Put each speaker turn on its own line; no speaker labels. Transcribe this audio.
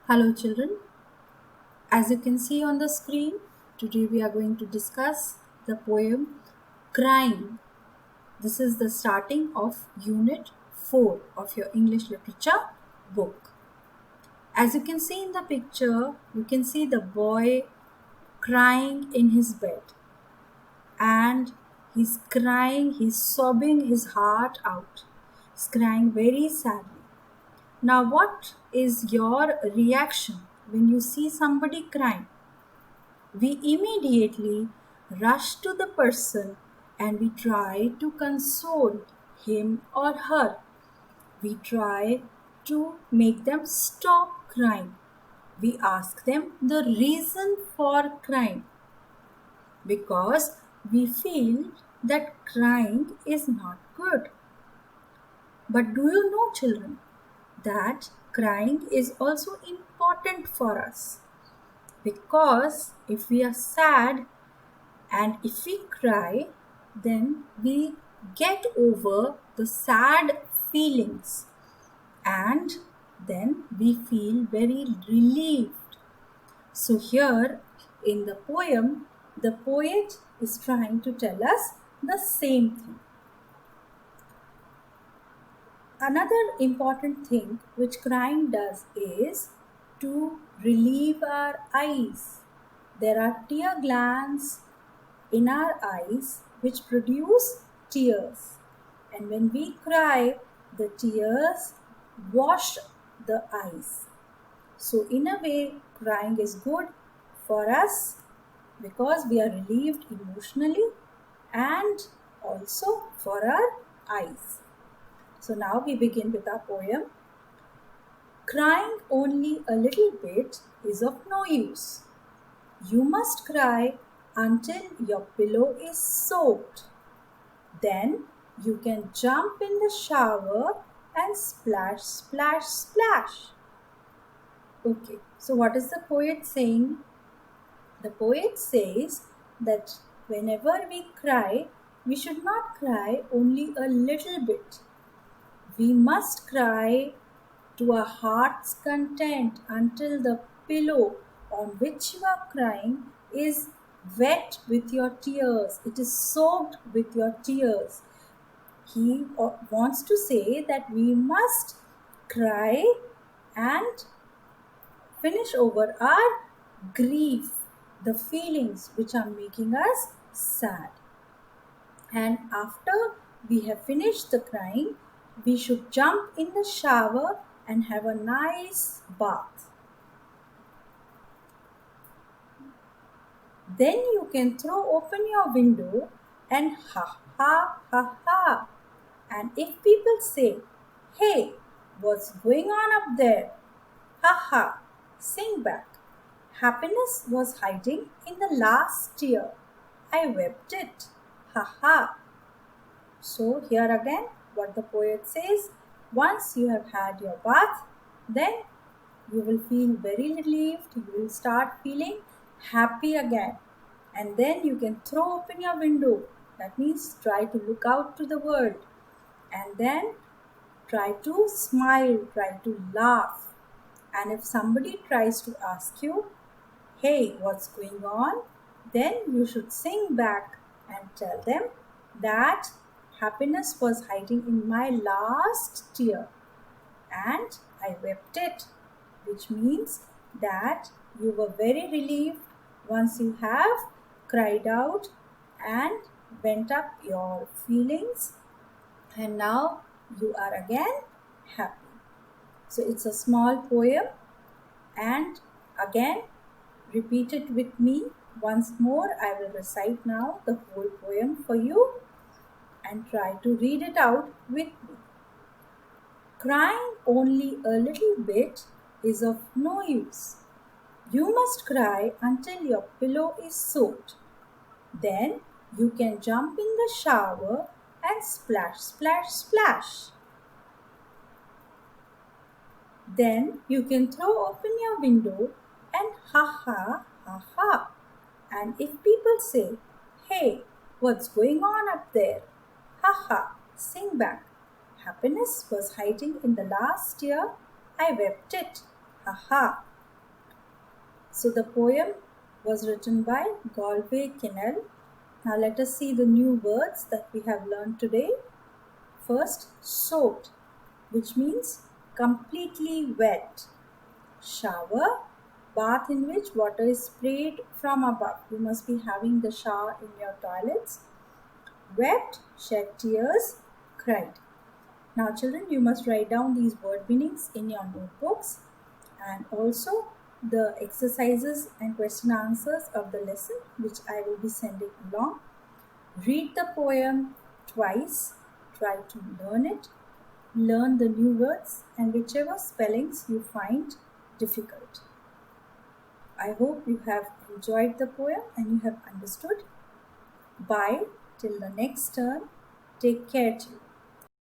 Hello children, as you can see on the screen, today we are going to discuss the poem Crying. This is the starting of Unit 4 of your English Literature book. As you can see in the picture, you can see the boy crying in his bed and he's crying, he's sobbing his heart out. He's crying very sadly. Now, what is your reaction when you see somebody crying? We immediately rush to the person and we try to console him or her. We try to make them stop crying. We ask them the reason for crying because we feel that crying is not good. But do you know, children, that crying is also important for us? Because if we are sad and if we cry, then we get over the sad feelings and then we feel very relieved. So, here in the poem, the poet is trying to tell us the same thing. Another important thing which crying does is to relieve our eyes. There are tear glands in our eyes which produce tears. And when we cry, the tears wash the eyes. So, in a way, crying is good for us because we are relieved emotionally and also for our eyes. So, now we begin with our poem. Crying only a little bit is of no use. You must cry until your pillow is soaked. Then you can jump in the shower and splash, splash, splash. Okay, so what is the poet saying? The poet says that whenever we cry, we should not cry only a little bit. We must cry to our heart's content until the pillow on which you are crying is wet with your tears. It is soaked with your tears. He wants to say that we must cry and finish over our grief, the feelings which are making us sad. And after we have finished the crying, we should jump in the shower and have a nice bath. Then you can throw open your window and ha ha ha ha. And if people say, "Hey, what's going on up there?" Ha ha, sing back. Happiness was hiding in the last tear. I wept it. Ha ha. So, here again, what the poet says, once you have had your bath, then you will feel very relieved, you will start feeling happy again. And then you can throw open your window. That means try to look out to the world. And then try to smile, try to laugh. And if somebody tries to ask you, "Hey, what's going on?" then you should sing back and tell them that happiness was hiding in my last tear and I wept it, which means that you were very relieved once you have cried out and went up your feelings, and now you are again happy. So it's a small poem, and again repeat it with me once more. I will recite now the whole poem for you and try to read it out with me. Crying only a little bit is of no use. You must cry until your pillow is soaked. Then you can jump in the shower and splash, splash, splash. Then you can throw open your window and ha ha ha ha. And if people say, "Hey, what's going on up there?" Ha ha, sing back. Happiness was hiding in the last year. I wept it. Ha ha. So the poem was written by Galway Kinnell. Now let us see the new words that we have learned today. First, soaked, which means completely wet. Shower, bath in which water is sprayed from above. You must be having the shower in your toilets. Wept, shed tears, cried. Now, children, you must write down these word meanings in your notebooks and also the exercises and question answers of the lesson, which I will be sending along. Read the poem twice, try to learn it, learn the new words and whichever spellings you find difficult. I hope you have enjoyed the poem and you have understood. Bye till the next turn. Take care, children.